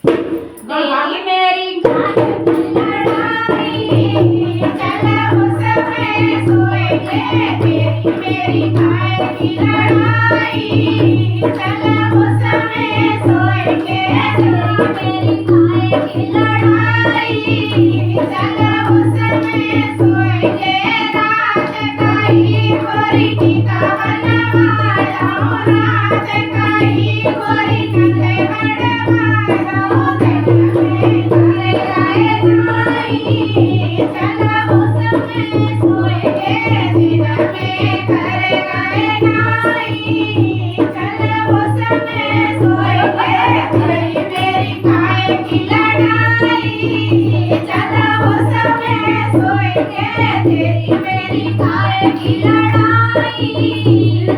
तेरी मेरी गाय की लड़ाई, चलो उसमें सोएंगे। तेरी मेरी गाय की लड़ाई, चलो उसमें सोएंगे। तेरी मेरी गाय की लड़ाई, चलो उसमें सोएंगे। रात का ही गोरी टीका बनवाया, रात का ही गोरी नंगे बनवाया। तेरी मेरी गाय की लड़ाई,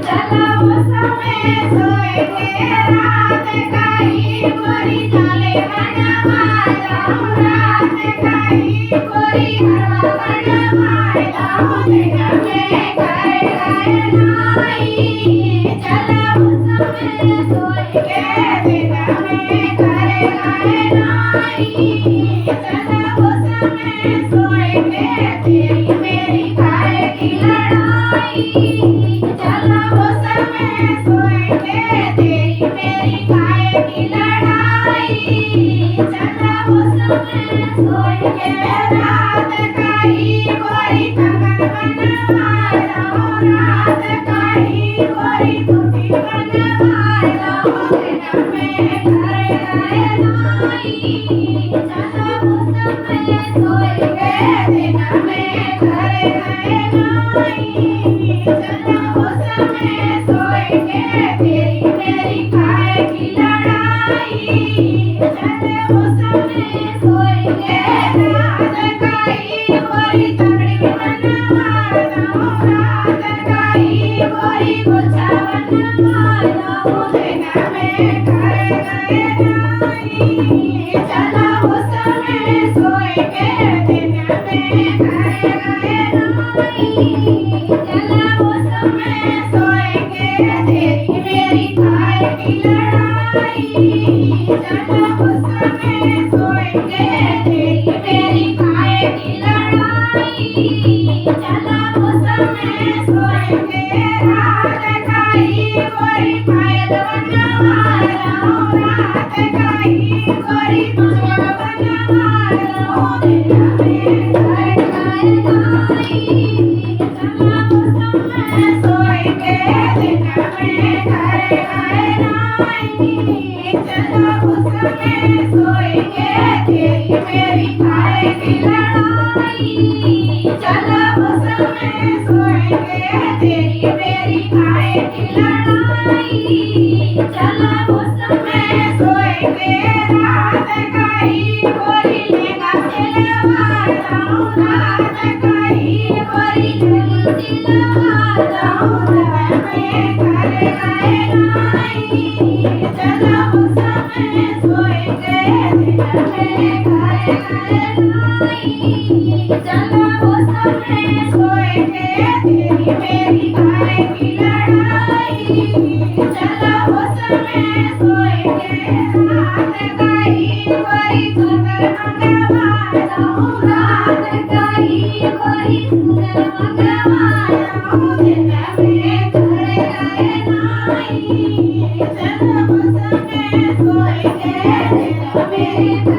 चलो उसमें सोएंगे। रात का ही गोरी डाले बनवाया, रात का ही गोरी हरवा बनवाया। तेरा में गाय गाय नाई, चलो उसमें सोएंगे। तेरा में गाय गाय नाई, चलो उसमें सोएंगे। तेरी मेरी गाय की लड़ाई, चलो उसमें सोएंगे। तेरी मेरी गाय की लड़ाई, चलो उसमें सोएंगे। रात का ही गोरी कंगन बनवाया, रात का ही गोरी धोती बनवाया। तेरा में गाय गाय नाई, चलो उसमें सोएंगे। तेरा में गाय गाय नाई, चलो उसमें सोएंगे। तेरी मेरी गाय की लड़ाई, चलो उसमें सोएंगे। रात का ही गोरी तगड़ी बनवाया, रात का ही गोरी गोछा बनवाया। तेरा में गाय गाय नाई, चलो उसमें सोएंगे। तेरा में गाय गाय नाई, चलो उसमें सोएंगे। तेरी मेरी गाय की लड़ाई, चलो उसमें सोएंगे। तेरी मेरी गाय की लड़ाई, चलो उसमें सोएंगे। रात का ही गोरी पायल बनवाया, रात का ही गोरी पायल बनवाया। तेरा में गाय गाय नाई, चलो उसमें सोएंगे। तेरा में गाय गाय नाई, चलो उसमें सोएंगे। तेरी मेरी गाय की लड़ाई, चलो उसमें सोएंगे। तेरी मेरी गाय की लड़ाई, चलो उसमें सोएंगे। रात का ही गोरी लेगा सिलवाया, रात का ही गोरी लेगी सिलवाया। तेरा में गाय गाय नाई, चलो उसमें सोएंगे। तेरा में गाय गाय नाई, चलो उसमें सोएंगे। तेरी मेरी गाय की लड़ाई, चलो उसमें सोएंगे। रात का ही गोरी सुंदर मंगवाया, रात का ही गोरी सुंदर मंगवाया। तेरा में गाय गाय नाई, चलो उसमें सोएंगे। तेरा में